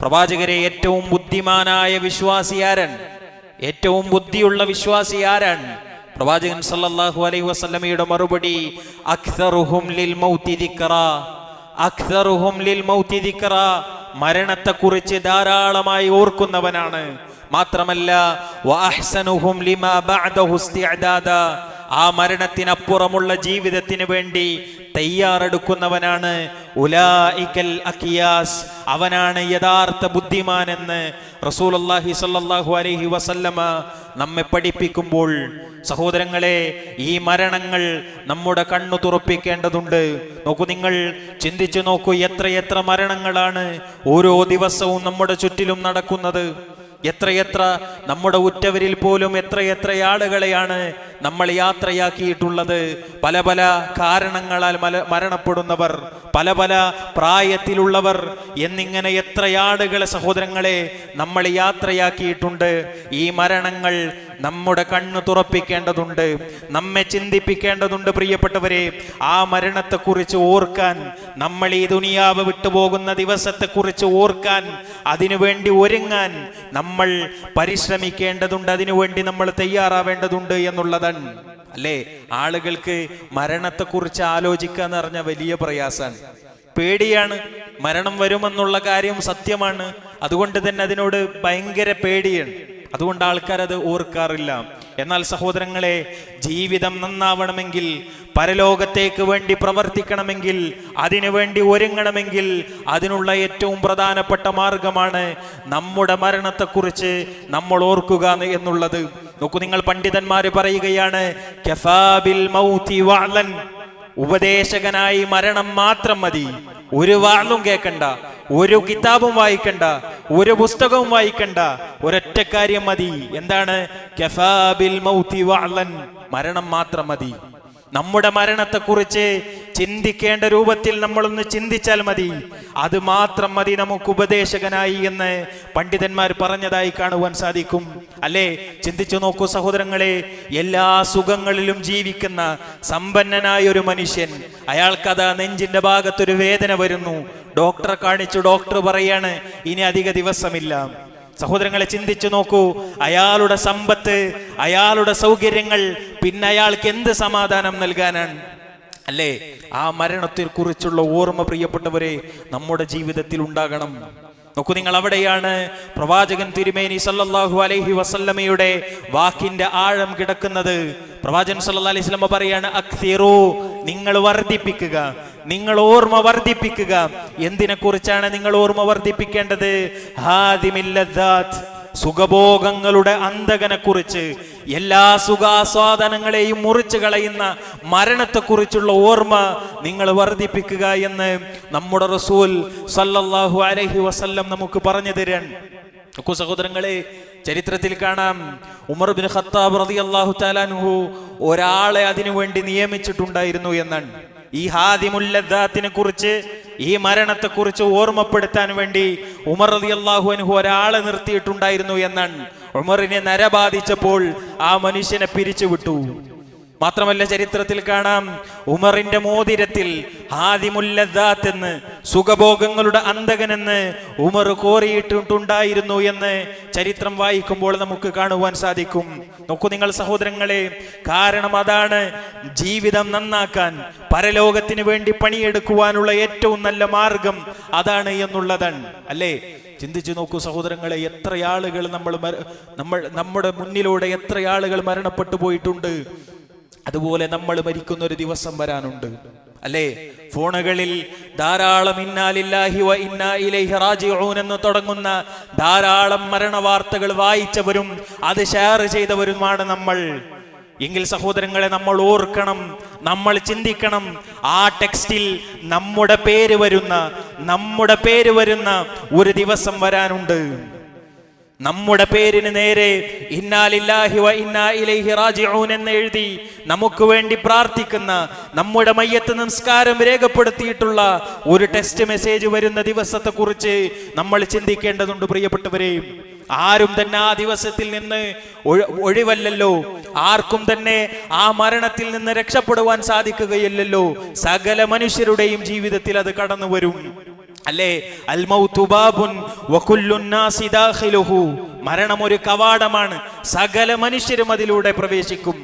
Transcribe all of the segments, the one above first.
പ്രവാചകരെ, ഏറ്റവും ബുദ്ധിമാനായ വിശ്വാസി ആരാൻ? ഏറ്റവും ബുദ്ധിയുള്ള വിശ്വാസി ആരാൻ? പ്രവാചകൻ സല്ലല്ലാഹു അലൈഹി വസല്ലമയുടെ മറുപടി അക്സറുഹും ലിൽ മൗതി ദിക്റാ, അക്സറുഹും ലിൽ മൗതി ദിക്റാ, മരണത്തെക്കുറിച്ച് ധാരാളമായി ഓർക്കുന്നവനാണ്. മാത്രമല്ല വഅഹ്സനുഹും ലിമാ ബഅദഹു ഇസ്തിഅദാദാ, ആ മരണത്തിനപ്പുറമുള്ള ജീവിതത്തിന് വേണ്ടി തയ്യാറെടുക്കുന്നവനാണ്. ഉലൈകൽ അഖിയാസ്, അവനാണ് യഥാർത്ഥ ബുദ്ധിമാൻ എന്ന് റസൂലുള്ളാഹി സ്വല്ലല്ലാഹു അലൈഹി വസല്ലമ നമ്മെ പഠിപ്പിക്കുമ്പോൾ, സഹോദരങ്ങളെ, ഈ മരണങ്ങൾ നമ്മുടെ കണ്ണു തുറപ്പിക്കേണ്ടതുണ്ട്. നോക്കൂ, നിങ്ങൾ ചിന്തിച്ചു നോക്കൂ, എത്രയെത്ര മരണങ്ങളാണ് ഓരോ ദിവസവും നമ്മുടെ ചുറ്റിലും നടക്കുന്നത്. എത്രയെത്ര നമ്മുടെ ഉറ്റവരിൽ പോലും എത്രയെത്ര ആളുകളെയാണ് നമ്മൾ യാത്രയാക്കിയിട്ടുള്ളത്. പല പല കാരണങ്ങളാൽ മരണപ്പെടുന്നവർ, പല പല പ്രായത്തിലുള്ളവർ എന്നിങ്ങനെ എത്ര ആളുകളെ, സഹോദരങ്ങളെ, നമ്മൾ യാത്രയാക്കിയിട്ടുണ്ട്. ഈ മരണങ്ങൾ നമ്മുടെ കണ്ണു തുറപ്പിക്കേണ്ടതുണ്ട്, നമ്മെ ചിന്തിപ്പിക്കേണ്ടതുണ്ട്. പ്രിയപ്പെട്ടവരെ, ആ മരണത്തെക്കുറിച്ച് ഓർക്കാൻ, നമ്മൾ ഈ ദുനിയാവ് വിട്ടുപോകുന്ന ദിവസത്തെക്കുറിച്ച് ഓർക്കാൻ, അതിനുവേണ്ടി ഒരുങ്ങാൻ നമ്മൾ പരിശ്രമിക്കേണ്ടതുണ്ട്, അതിനുവേണ്ടി നമ്മൾ തയ്യാറാവേണ്ടതുണ്ട് എന്നുള്ളതാണ്. അല്ലേ? ആളുകൾക്ക് മരണത്തെക്കുറിച്ച് ആലോചിക്കുക എന്ന് പറഞ്ഞാൽ വലിയ പ്രയാസമാണ്, പേടിയാണ്. മരണം വരുമെന്നുള്ള കാര്യം സത്യമാണ്, അതുകൊണ്ട് തന്നെ അതിനോട് ഭയങ്കര പേടിയാണ്. അതുകൊണ്ട് ആൾക്കാർ അത് ഓർക്കാറില്ല. എന്നാൽ സഹോദരങ്ങളെ, ജീവിതം നന്നാവണമെങ്കിൽ, പരലോകത്തേക്ക് വേണ്ടി പ്രവർത്തിക്കണമെങ്കിൽ, അതിനു വേണ്ടി ഒരുങ്ങണമെങ്കിൽ, അതിനുള്ള ഏറ്റവും പ്രധാനപ്പെട്ട മാർഗമാണ് നമ്മുടെ മരണത്തെക്കുറിച്ച് നമ്മൾ ഓർക്കുക എന്നുള്ളത്. നോക്കൂ, നിങ്ങൾ, പണ്ഡിതന്മാര് പറയുകയാണ്, കഫാ ബിൽ മൗതി വഅലൻ, ഉപദേശകനായി മരണം മാത്രം മതി. ഒരു വാളും കേൾക്കണ്ട, ഒരു കിതാബും വായിക്കണ്ട, ഒരു പുസ്തകവും വായിക്കണ്ട, ഒരൊറ്റ കാര്യം മതി. എന്താണ്? കഫാ ബിൽ മൗതി വഅലൻ, മരണം മാത്രം മതി. നമ്മുടെ മരണത്തെക്കുറിച്ച് ചിന്തിക്കേണ്ട രൂപത്തിൽ നമ്മളൊന്ന് ചിന്തിച്ചാൽ മതി, അത് മാത്രം മതി നമുക്ക് ഉപദേശകനായി എന്ന് പണ്ഡിതന്മാർ പറഞ്ഞതായി കാണുവാൻ സാധിക്കും. അല്ലേ? ചിന്തിച്ചു നോക്കൂ സഹോദരങ്ങളെ, എല്ലാ സുഖങ്ങളിലും ജീവിക്കുന്ന സമ്പന്നനായ ഒരു മനുഷ്യൻ, അയാൾക്കതാ നെഞ്ചിന്റെ ഭാഗത്തൊരു വേദന വരുന്നു, ഡോക്ടറെ കാണിച്ചു, ഡോക്ടർ പറയാണ് ഇനി അധിക ദിവസമില്ല. സഹോദരങ്ങളെ, ചിന്തിച്ചു നോക്കൂ, അയാളുടെ സമ്പത്ത്, അയാളുടെ സൗകര്യങ്ങൾ, പിന്നെ അയാൾക്ക് എന്ത് സമാധാനം നൽകാനാണ്? അല്ലേ? ആ മരണത്തെ കുറിച്ചുള്ള ഓർമ്മ, പ്രിയപ്പെട്ടവരെ, നമ്മുടെ ജീവിതത്തിൽ ഉണ്ടാകണം. നോക്കൂ നിങ്ങൾ, അവിടെയാണ് പ്രവാചകൻ തിരുമേനി സല്ലല്ലാഹു അലൈഹി വസല്ലമയുടെ വാക്കിന്റെ ആഴം കിടക്കുന്നത്. പ്രവാചകൻ സല്ലല്ലാഹു അലൈഹി വസല്ലമ പറയാണ്, അക്സിറു, നിങ്ങൾ വർദ്ധിപ്പിക്കുക, നിങ്ങൾ ഓർമ്മ വർദ്ധിപ്പിക്കുക. എന്തിനെ കുറിച്ചാണ് നിങ്ങൾ ഓർമ്മ വർദ്ധിപ്പിക്കേണ്ടത്? ഹാദിമിൽ ലദ്ദാത്ത്, സുഖഭോഗങ്ങളുടെ അന്തകനെ കുറിച്ച്, എല്ലാ സുഖാസ്വാദനങ്ങളെയും മുറിച്ചു കളയുന്ന മരണത്തെക്കുറിച്ചുള്ള ഓർമ്മ നിങ്ങൾ വർദ്ധിപ്പിക്കുക എന്ന് നമ്മുടെ റസൂൽ സല്ലല്ലാഹു അലൈഹി വസല്ലം നമുക്ക് പറഞ്ഞു തരാൻ. സഹോദരങ്ങളെ, ചരിത്രത്തിൽ കാണാം, ഉമർ ബിൻ ഖത്താബ് റളിയല്ലാഹു തആല അൻഹു ഒരാളെ അതിനു വേണ്ടി നിയമിച്ചിട്ടുണ്ടായിരുന്നു എന്നാണ്. ഈ ഹാദിമുൽ ലദ്ദാത്തിനെ കുറിച്ച്, ഈ മരണത്തെക്കുറിച്ച് ഓർമ്മപ്പെടുത്താൻ വേണ്ടി ഉമർ റളിയല്ലാഹു അൻഹു ഒരാളെ നിർത്തിയിട്ടുണ്ടായിരുന്നു എന്നാണ്. ഉമറിനെ നരബാധിച്ചപ്പോൾ ആ മനുഷ്യനെ പിരിച്ചുവിട്ടു. മാത്രമല്ല, ചരിത്രത്തിൽ കാണാം, ഉമറിന്റെ മോതിരത്തിൽ ഹാദിമുൽ ലദ്ദാത്ത് എന്ന്, സുഖഭോഗങ്ങളുടെ അന്തകനെന്ന് ഉമർ കോറിയിട്ടുണ്ടായിരുന്നു എന്ന് ചരിത്രം വായിക്കുമ്പോൾ നമുക്ക് കാണുവാൻ സാധിക്കും. നോക്കൂ നിങ്ങൾ സഹോദരങ്ങളെ, കാരണം അതാണ് ജീവിതം നന്നാക്കാൻ, പരലോകത്തിന് വേണ്ടി പണിയെടുക്കുവാനുള്ള ഏറ്റവും നല്ല മാർഗം അതാണ് എന്നുള്ളതാണ്. അല്ലേ? ചിന്തിച്ചു നോക്കൂ സഹോദരങ്ങളെ, എത്ര ആളുകൾ നമ്മുടെ മുന്നിലൂടെ എത്ര ആളുകൾ മരണപ്പെട്ടു പോയിട്ടുണ്ട്. അതുപോലെ നമ്മൾ മരിക്കുന്ന ഒരു ദിവസം വരാനുണ്ട്. അല്ലേ? ഫോണുകളിൽ ധാരാളം ഇന്നാ ലില്ലാഹി വ ഇന്നാ ഇലൈഹി റാജിഊൻ എന്ന് തുടങ്ങുന്ന ധാരാളം മരണ വാർത്തകൾ വായിച്ചവരും അത് ഷെയർ ചെയ്തവരുമാണ് നമ്മൾ. എങ്കിൽ സഹോദരങ്ങളെ, നമ്മൾ ഓർക്കണം, നമ്മൾ ചിന്തിക്കണം, ആ ടെക്സ്റ്റിൽ നമ്മുടെ പേര് വരുന്ന ഒരു ദിവസം വരാനുണ്ട്. നമ്മുടെ പേരിന് നേരെ ഇന്നാ ലില്ലാഹി വ ഇന്നാ ഇലൈഹി റാജിഊൻ എന്ന് എഴുതി നമുക്ക് വേണ്ടി പ്രാർത്ഥിക്കുന്ന, നമ്മുടെ മയ്യത്ത് നമസ്കാരം രേഖപ്പെടുത്തിയിട്ടുള്ള ഒരു ടെക്സ്റ്റ് മെസ്സേജ് വരുന്ന ദിവസത്തെ കുറിച്ച് നമ്മൾ ചിന്തിക്കേണ്ടതുണ്ട്. പ്രിയപ്പെട്ടവരെ, ആരും തന്നെ ആ ദിവസത്തിൽ നിന്ന് ഒഴിവല്ലല്ലോ, ആർക്കും തന്നെ ആ മരണത്തിൽ നിന്ന് രക്ഷപ്പെടുവാൻ സാധിക്കുകയില്ലല്ലോ. സകല മനുഷ്യരുടെയും ജീവിതത്തിൽ അത് കടന്നു വരും. അല്ലേ, അൽ മൗതു ബാബുൻ വകുല്ലു നാസി ദാഖിലുഹു, മരണം ഒരു കവാടമാണ്, സകല മനുഷ്യരും അതിലൂടെ പ്രവേശിക്കും,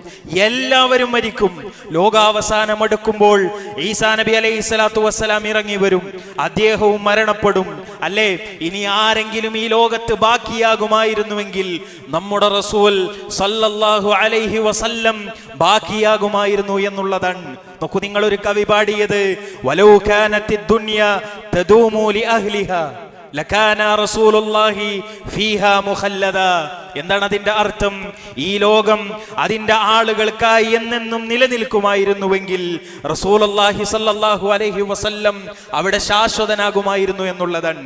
എല്ലാവരും മരിക്കും. ലോകാവസാനം അടുക്കുമ്പോൾ ഈസാ നബി അലൈഹി സ്വലാത്തു വസ്സലാം ഇറങ്ങി വരും, അദ്ദേഹവും മരണപ്പെടും. അല്ലേ, ഇനി ആരെങ്കിലും ഈ ലോകത്ത് ബാക്കിയാകുമായിരുന്നുവെങ്കിൽ നമ്മുടെ റസൂൽ സല്ലല്ലാഹു അലൈഹി വസല്ലം ബാക്കിയാകുമായിരുന്നു എന്നുള്ളതാണ്. നോക്കൂ, നിങ്ങൾ ഒരു കവി പാടിയത് വലൗ കാനത്തിദ് ദുനിയ തദൂമു ലി അഹ്ലിഹാ ലകാന റസൂലുള്ളാഹി ഫീഹാ മുഖല്ലദാ. എന്താണ് അതിന്റെ അർത്ഥം? ഈ ലോകം അതിന്റെ ആളുകൾക്കായി എന്നെന്നും നിലനിൽക്കുമായിരുന്നുവെങ്കിൽ റസൂലുള്ളാഹി സ്വല്ലല്ലാഹു അലൈഹി വസല്ലം അവിടെ ശാശ്വതനാകുമായിരുന്നു എന്നുള്ളതാണ്.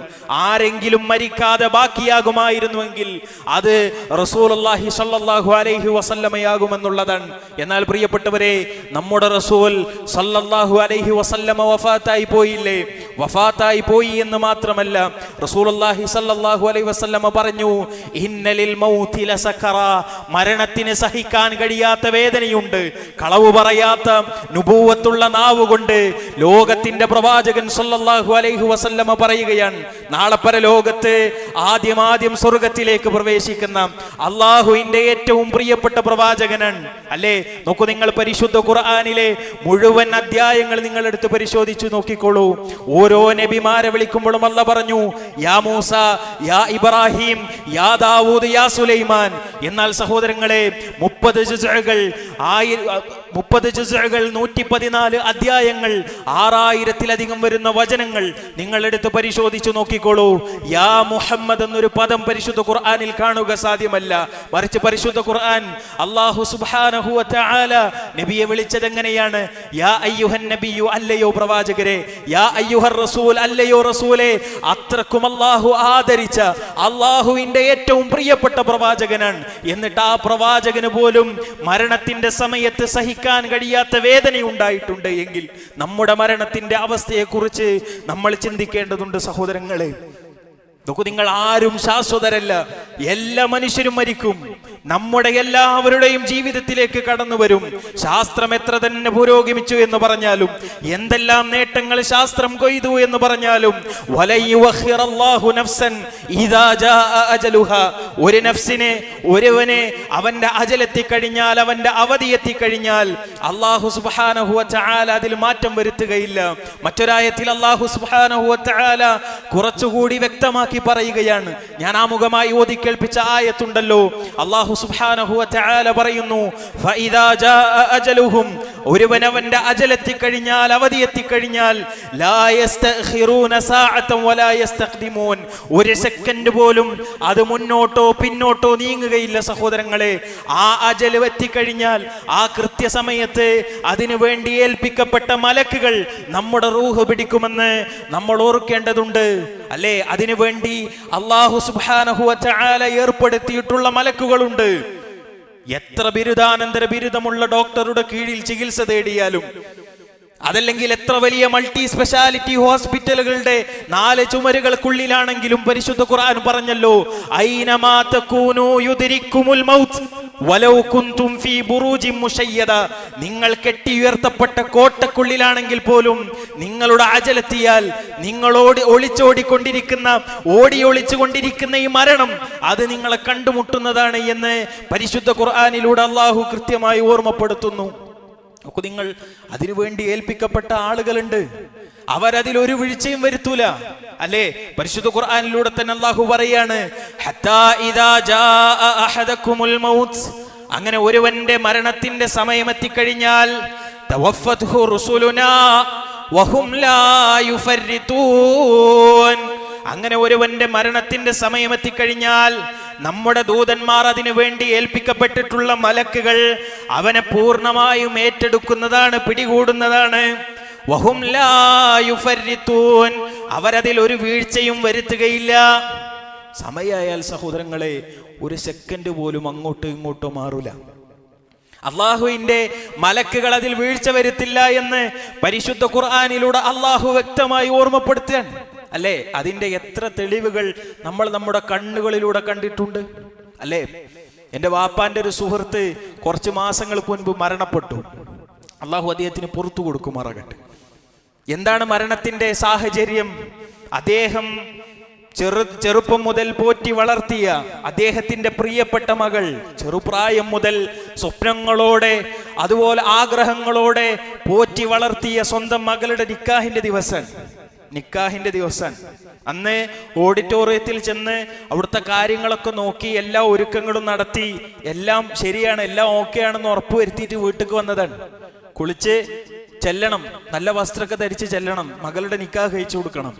ആരെങ്കിലും മരിക്കാതെ ബാക്കിയാകുമായിരുന്നുവെങ്കിൽ അത് റസൂലുള്ളാഹി സ്വല്ലല്ലാഹു അലൈഹി വസല്ലമയാകുമെന്നുള്ളതാണ്. എന്നാൽ പ്രിയപ്പെട്ടവരെ, നമ്മുടെ റസൂൽ സ്വല്ലല്ലാഹു അലൈഹി വസല്ലമ വഫാത്തായി പോയില്ലേ? വഫാത്തായി പോയി എന്ന് മാത്രമല്ല, റസൂലുള്ളാഹി സ്വല്ലല്ലാഹു അലൈഹി വസല്ലമ പറഞ്ഞു, ഇന്നലിൽ മൗതി ലസക്കറ, മരണത്തിന് സഹിക്കാൻ കഴിയാത്ത വേദനയുണ്ട്. കളവ് പറയാത്ത നുബുവത്തുള്ള നാവ് കൊണ്ട് ലോകത്തിന്റെ പ്രവാചകൻ സ്വല്ലല്ലാഹു അലൈഹി വസല്ലമ പറയുകയാണ്, നാളെ പരലോകത്ത് ആദ്യം സ്വർഗത്തിലേക്ക് പ്രവേശിക്കുന്ന അള്ളാഹുവിന്റെ ഏറ്റവും പ്രിയപ്പെട്ട പ്രവാചകനാണ്. അല്ലേ, നോക്കൂ, നിങ്ങൾ പരിശുദ്ധ ഖുർആനിലെ മുഴുവൻ അധ്യായങ്ങൾ നിങ്ങൾ എടുത്ത് പരിശോധിച്ചു നോക്കിക്കോളൂ. ഓരോ നബിമാരെ വിളിക്കുമ്പോഴും അല്ലാഹ് പറഞ്ഞു യാ മൂസ, യാ ഇബ്രാഹിം, യാ ദാവൂദ്, യാ സുലൈമാൻ. എന്നാൽ സഹോദരങ്ങളെ, 30 ജുസ്ഉകൾ 114 അധ്യായങ്ങൾ 6000-ലധികം വരുന്ന വചനങ്ങൾ നിങ്ങൾ എടുത്ത് പരിശോധിച്ചു നോക്കിക്കോളൂ. യാ മുഹമ്മദ് എന്നൊരു പദം പരിശുദ്ധ ഖുർആനിൽ കാണുക സാധ്യമല്ല. മറിച്ച് പരിശുദ്ധ ഖുർആൻ അല്ലാഹു സുബ്ഹാനഹു വ തആല നബിയെ വിളിച്ചത് എങ്ങനെയാണ്? യാ അയ്യുഹൻ നബിയു, അല്ലയോ പ്രവാചകരെ, യാ അയ്യുഹർ റസൂൽ, അല്ലയോ റസൂലേ. അത്രക്കും അല്ലാഹു ആദരിച്ച അല്ലാഹുവിന്റെ ഏറ്റവും പ്രിയപ്പെട്ട പ്രവാചകനാണ്. എന്നിട്ട് ആ പ്രവാചകന് പോലും മരണത്തിന്റെ സമയത്ത് സഹിക്കാൻ കഴിയാത്ത വേദന ഉണ്ടായിട്ടുണ്ട് എങ്കിൽ നമ്മുടെ മരണത്തിന്റെ അവസ്ഥയെക്കുറിച്ച് നമ്മൾ ചിന്തിക്കേണ്ടതുണ്ട് സഹോദരങ്ങളെ. നോക്കൂ, നിങ്ങൾ ആരും ശാശ്വതരല്ല, എല്ലാ മനുഷ്യരും മരിക്കും. നമ്മുടെ എല്ലാവരുടെയും ജീവിതത്തിലേക്ക് കടന്നു വരും. ശാസ്ത്രം എത്ര തന്നെ പുരോഗമിച്ചു എന്ന് പറഞ്ഞാലും, എന്തെല്ലാം നേട്ടങ്ങൾ ശാസ്ത്രം കൊയ്തു എന്ന് പറഞ്ഞാലും, ഒരു നഫ്സിനെ, ഒരുവനെ അവന്റെ അജലെത്തിക്കഴിഞ്ഞാൽ, അവന്റെ അവധി എത്തിക്കഴിഞ്ഞാൽ അല്ലാഹു സുബ്ഹാനഹു വ തആല അതിൽ മാറ്റം വരുത്തുകയില്ല. മറ്റൊരായത്തിൽ അല്ലാഹു സുബ്ഹാനഹു വ തആല കുറച്ചുകൂടി വ്യക്തമാക്കി പറയുകയാണ്. ഞാൻ ആമുഖമായി ഓതി കേൾപ്പിച്ച ആയത്തുണ്ടല്ലോ, അല്ലാഹു സുബ്ഹാനഹു വ തആല പറയുന്നു, ഫഇദാ ജാഅ അജലുഹും, ഒരുവൻ അവന്റെ അജലെത്തി കഴിഞ്ഞാൽ, അവധി എത്തിക്കഴിഞ്ഞാൽ, ലാ യസ്തഖിറൂന സഅതൻ വലാ യസ്തഖ്ദിമൂൻ, ഒരു സെക്കൻഡ് പോലും അത് മുന്നോട്ടോ പിന്നോട്ടോ നീങ്ങുകയില്ല സഹോദരങ്ങളെ. ആ അജൽ എത്തിക്കഴിഞ്ഞാൽ, ആ കൃത്യസമയത്ത് അതിനു വേണ്ടി ഏൽപ്പിക്കപ്പെട്ട മലക്കുകൾ നമ്മുടെ റൂഹ് പിടിക്കുമെന്ന് നമ്മൾ ഓർക്കേണ്ടതുണ്ട്. അല്ലേ, അതിനു വേണ്ടി അല്ലാഹു സുബ്ഹാനഹു വ തആല ഏർപ്പെടുത്തിയിട്ടുള്ള മലക്കുകളുണ്ട്. എത്ര ബിരുദാനന്തര ബിരുദമുള്ള ഡോക്ടറുടെ കീഴിൽ ചികിത്സ തേടിയാലും, അതല്ലെങ്കിൽ എത്ര വലിയ മൾട്ടി സ്പെഷ്യാലിറ്റി ഹോസ്പിറ്റലുകളുടെ 4 ചുമരുകൾക്കുള്ളിലാണെങ്കിലും പരിശുദ്ധ ഖുർആൻ പറഞ്ഞല്ലോ, ഐനമാ തകൂനു യുദ്രിക്കുമുൽ മൗത്ത് വലൗ കുൻതും ഫീ ബുറൂജിൻ മുശയ്യദ, നിങ്ങൾ കെട്ടിയുയർത്തപ്പെട്ട കോട്ടക്കുള്ളിലാണെങ്കിൽ പോലും നിങ്ങളുടെ അജലെത്തിയാൽ, നിങ്ങളോട് ഒളിച്ചുകൊണ്ടിരിക്കുന്ന ഈ മരണം അത് നിങ്ങളെ കണ്ടുമുട്ടുന്നതാണ് എന്ന് പരിശുദ്ധ ഖുർആനിലൂടെ അല്ലാഹു കൃത്യമായി ഓർമ്മപ്പെടുത്തുന്നു. നിങ്ങൾ അതിനുവേണ്ടി ഏൽപ്പിക്കപ്പെട്ട ആളുകളുണ്ട്, അവരതിലൊരു വീഴ്ചയും വരുത്തൂല. അല്ലേ, പരിശുദ്ധ ഖുർആനിലൂടെ തന്നെ അല്ലാഹു പറയാണ്, ഹത്താ ഇദാ ജാഅ അഹദകുമുൽ മൗത്ത്, അങ്ങനെ ഒരുവന്റെ മരണത്തിന്റെ സമയമെത്തിക്കഴിഞ്ഞാൽ, തവഫത്ഹു റുസുലുനാ വഹും ലാ യുഫർരിതൂൻ, അങ്ങനെ ഒരുവന്റെ മരണത്തിന്റെ സമയമെത്തിക്കഴിഞ്ഞാൽ നമ്മുടെ ദൂതന്മാർ അതിനു വേണ്ടി ഏൽപ്പിക്കപ്പെട്ടിട്ടുള്ള മലക്കുകൾ അവനെ പൂർണ്ണമായും ഏറ്റെടുക്കുന്നതാണ്, പിടികൂടുന്നതാണ്. വഹും ലാ യുഫർരിതൂൻ, അവരതിൽ ഒരു വീഴ്ചയും വരുത്തുകയില്ല. സമയായാൽ സഹോദരങ്ങളെ, ഒരു സെക്കൻഡ് പോലും അങ്ങോട്ടോ ഇങ്ങോട്ടോ മാറൂല. അള്ളാഹുവിന്റെ മലക്കുകൾ അതിൽ വീഴ്ച വരുത്തില്ല എന്ന് പരിശുദ്ധ ഖുർആനിലൂടെ അള്ളാഹു വ്യക്തമായി ഓർമ്മപ്പെടുത്തുകയാണ്. അല്ലേ, അതിന്റെ എത്ര തെളിവുകൾ നമ്മൾ നമ്മുടെ കണ്ണുകളിലൂടെ കണ്ടിട്ടുണ്ട്. അല്ലേ, എൻ്റെ വാപ്പാന്റെ ഒരു സുഹൃത്ത് കുറച്ച് മാസങ്ങൾക്ക് മുൻപ് മരണപ്പെട്ടു. അള്ളാഹു അദ്ദേഹത്തിന് പുറത്തു കൊടുക്കുമാറാകട്ടെ. എന്താണ് മരണത്തിന്റെ സാഹചര്യം? അദ്ദേഹം ചെറുപ്പം മുതൽ പോറ്റി വളർത്തിയ അദ്ദേഹത്തിന്റെ പ്രിയപ്പെട്ട മകൾ ചെറുപ്രായം മുതൽ സ്വപ്നങ്ങളോടെ അതുപോലെ ആഗ്രഹങ്ങളോടെ പോറ്റി വളർത്തിയ സ്വന്തം മകളുടെ നിക്കാഹിന്റെ ദിവസം അന്ന് ഓഡിറ്റോറിയത്തിൽ ചെന്ന് അവിടുത്തെ കാര്യങ്ങളൊക്കെ നോക്കി എല്ലാ ഒരുക്കങ്ങളും നടത്തി എല്ലാം ശരിയാണ്, എല്ലാം ഓക്കെ ആണെന്ന് ഉറപ്പുവരുത്തിയിട്ട് വീട്ടിലേക്ക് വന്നതാണ്. കുളിച്ച് ചെല്ലണം, നല്ല വസ്ത്രമൊക്കെ ധരിച്ച് ചെല്ലണം, മകളുടെ നിക്കാഹ് കഴിച്ചു കൊടുക്കണം.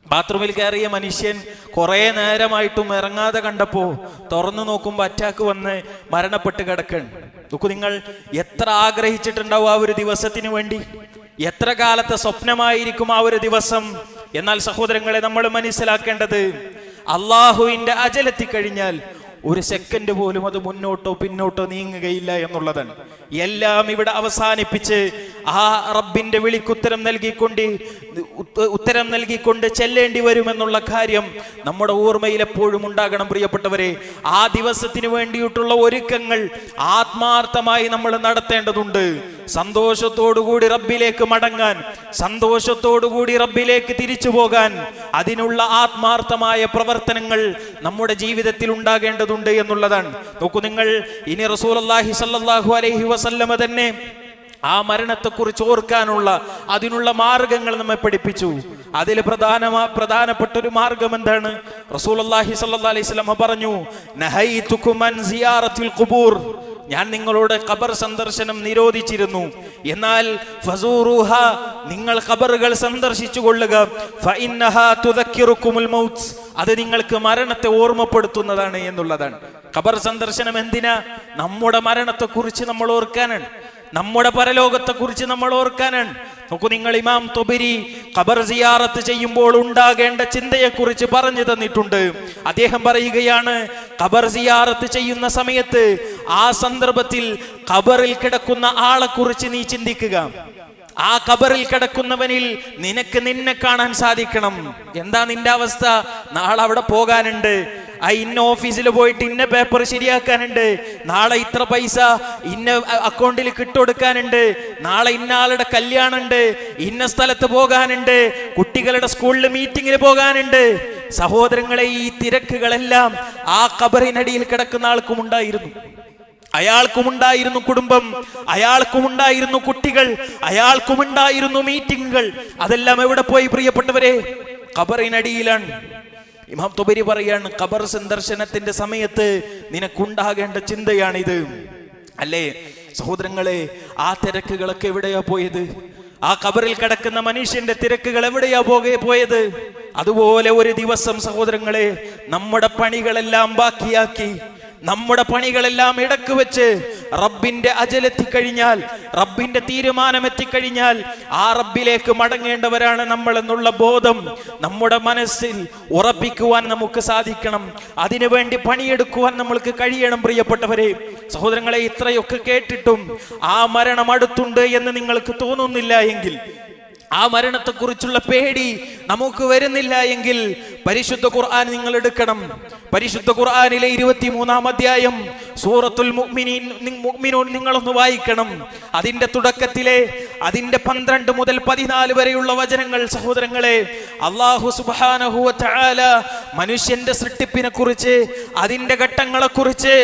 ബാത്റൂമിൽ കയറിയ മനുഷ്യൻ കുറെ നേരമായിട്ടും ഇറങ്ങാതെ കണ്ടപ്പോ തുറന്നു നോക്കുമ്പോ അറ്റാക്ക് വന്ന് മരണപ്പെട്ട് കിടക്കണം. നോക്കൂ, നിങ്ങൾ എത്ര ആഗ്രഹിച്ചിട്ടുണ്ടാവും ആ ഒരു ദിവസത്തിന് വേണ്ടി, എത്ര കാലത്തെ സ്വപ്നമായിരിക്കും ആ ഒരു ദിവസം. എന്നാൽ സഹോദരങ്ങളെ, നമ്മൾ മനസ്സിലാക്കേണ്ടത് അള്ളാഹുവിന്റെ അജലെത്തിക്കഴിഞ്ഞാൽ ഒരു സെക്കൻഡ് പോലും അത് മുന്നോട്ടോ പിന്നോട്ടോ നീങ്ങുകയില്ല എന്നുള്ളതാണ്. എല്ലാം ഇവിടെ അവസാനിപ്പിച്ച് ആ റബ്ബിന്റെ വിളിക്കുത്തരം നൽകിക്കൊണ്ട് ചെല്ലേണ്ടി വരുമെന്നുള്ള കാര്യം നമ്മുടെ ഓർമ്മയിൽ എപ്പോഴും ഉണ്ടാകണം പ്രിയപ്പെട്ടവരെ. ആ ദിവസത്തിന് വേണ്ടിയിട്ടുള്ള ഒരുക്കങ്ങൾ ആത്മാർത്ഥമായി നമ്മൾ നടത്തേണ്ടതുണ്ട്. സന്തോഷത്തോടുകൂടി റബ്ബിലേക്ക് മടങ്ങാൻ, സന്തോഷത്തോടുകൂടി റബ്ബിലേക്ക് തിരിച്ചു പോകാൻ അതിനുള്ള ആത്മാർത്ഥമായ പ്രവർത്തനങ്ങൾ നമ്മുടെ ജീവിതത്തിൽ ഉണ്ടാകേണ്ടതുണ്ട് എന്നുള്ളതാണ്. നോക്കൂ നിങ്ങൾ, ഇനി റസൂലുള്ളാഹി സ്വല്ലല്ലാഹു അലൈഹി വസല്ലമ തന്നെ ആ മരണത്തെക്കുറിച്ച് ഓർക്കാനുള്ള അതിനുള്ള മാർഗങ്ങൾ നമ്മെ പഠിപ്പിച്ചു. അതിൽ പ്രധാനപ്പെട്ട ഒരു മാർഗം എന്താണ്? റസൂലുള്ളാഹി സ്വല്ലല്ലാഹു അലൈഹി വസല്ലമ പറഞ്ഞു, നഹൈതുകും അൻ സിയാറത്തിൽ ഖുബൂർ, ഞാൻ നിങ്ങളോട് ഖബർ സന്ദർശനം നിരോധിച്ചിരുന്നു, എന്നാൽ ഫസൂറുഹ, നിങ്ങൾ ഖബറുകൾ സന്ദർശിച്ചു കൊള്ളുക. ഫഇന്നഹാ തുദക്കിറുകുമുൽ മൗത്ത്, അത് നിങ്ങൾക്ക് മരണത്തെ ഓർമ്മപ്പെടുത്തുന്നതാണ് എന്നുള്ളതാണ്. ഖബർ സന്ദർശനം എന്തിനാ? നമ്മുടെ മരണത്തെക്കുറിച്ച് നമ്മൾ ഓർക്കാനാണ്, നമ്മുടെ പരലോകത്തെക്കുറിച്ച് നമ്മൾ ഓർക്കാനാണ്. നോക്കൂ നിങ്ങൾ, ഇമാം തുബരി ഖബർ സിയാറത്ത് ചെയ്യുമ്പോൾ ഉണ്ടാകേണ്ട ചിന്തയെക്കുറിച്ച് പറഞ്ഞു തന്നിട്ടുണ്ട്. അദ്ദേഹം പറയുകയാണ്, ഖബർ സിയാറത്ത് ചെയ്യുന്ന സമയത്ത് ആ സന്ദർഭത്തിൽ ഖബറിൽ കിടക്കുന്ന ആളെക്കുറിച്ച് നീ ചിന്തിക്കുക. ആ ഖബറിൽ കിടക്കുന്നവനിൽ നിനക്ക് നിന്നെ കാണാൻ സാധിക്കണം. എന്താ നിന്റെ അവസ്ഥ? നാളെ അവിടെ പോകാനുണ്ട്, ഇന്ന ഓഫീസിൽ പോയിട്ട് ഇന്ന പേപ്പർ ശരിയാക്കാനുണ്ട്, നാളെ ഇത്ര പൈസ ഇന്ന അക്കൗണ്ടിൽ കിട്ടുകൊടുക്കാനുണ്ട്, നാളെ ഇന്ന ആളുടെ കല്യാണം ഉണ്ട്, ഇന്ന സ്ഥലത്ത് പോകാനുണ്ട്, കുട്ടികളുടെ സ്കൂളിൽ മീറ്റിങ്ങിന് പോകാനുണ്ട്. സഹോദരങ്ങളെ, ഈ തിരക്കുകളെല്ലാം ആ ഖബറിനടിയിൽ കിടക്കുന്ന ആൾക്കും ഉണ്ടായിരുന്നു. അയാൾക്കുമുണ്ടായിരുന്നു കുടുംബം, അയാൾക്കുമുണ്ടായിരുന്നു കുട്ടികൾ, അയാൾക്കുമുണ്ടായിരുന്നു മീറ്റിങ്ങുകൾ. അതെല്ലാം എവിടെ പോയി പ്രിയപ്പെട്ടവരെ? ഖബറിനടിയിലാണ്. ഇമാം തുബരി പറയാണ്, ഖബർ സന്ദർശനത്തിന്റെ സമയത്ത് നിനക്കുണ്ടാകേണ്ട ചിന്തയാണിത്. അല്ലേ സഹോദരങ്ങളെ, ആ തിരക്കുകളൊക്കെ എവിടെയാ പോയത്? ആ ഖബറിൽ കിടക്കുന്ന മനുഷ്യന്റെ തിരക്കുകൾ എവിടെയാ പോയത്? അതുപോലെ ഒരു ദിവസം സഹോദരങ്ങളെ, നമ്മുടെ പണികളെല്ലാം ബാക്കിയാക്കി, നമ്മുടെ പണികളെല്ലാം ഇടക്ക് വെച്ച് റബ്ബിന്റെ അജലെത്തിക്കഴിഞ്ഞാൽ, റബ്ബിന്റെ തീരുമാനം എത്തിക്കഴിഞ്ഞാൽ ആ റബ്ബിലേക്ക് മടങ്ങേണ്ടവരാണ് നമ്മൾ എന്നുള്ള ബോധം നമ്മുടെ മനസ്സിൽ ഉറപ്പിക്കുവാൻ നമുക്ക് സാധിക്കണം. അതിനുവേണ്ടി പണിയെടുക്കുവാൻ നമ്മൾക്ക് കഴിയണം പ്രിയപ്പെട്ടവരെ. സഹോദരങ്ങളെ, ഇത്രയൊക്കെ കേട്ടിട്ടും ആ മരണം അടുത്തുണ്ട് എന്ന് നിങ്ങൾക്ക് തോന്നുന്നില്ല എങ്കിൽ, ആ മരണത്തെക്കുറിച്ചുള്ള പേടി നമുക്ക് വരുന്നില്ല എങ്കിൽ, പരിശുദ്ധ ഖുർആൻ നിങ്ങൾ എടുക്കണം. പരിശുദ്ധ ഖുർആനിലെ 23-ാം അധ്യായം സൂറത്തുൽ മുഅ്മിനൂൻ നിങ്ങളൊന്ന് വായിക്കണം. അതിന്റെ തുടക്കത്തിലെ അതിന്റെ 12 മുതൽ 14 വരെയുള്ള വചനങ്ങൾ സഹോദരങ്ങളെ, അല്ലാഹു സുബ്ഹാനഹു വ തആല മനുഷ്യന്റെ സൃഷ്ടിപ്പിനെ കുറിച്ച്, അതിന്റെ ഘട്ടങ്ങളെ കുറിച്ച്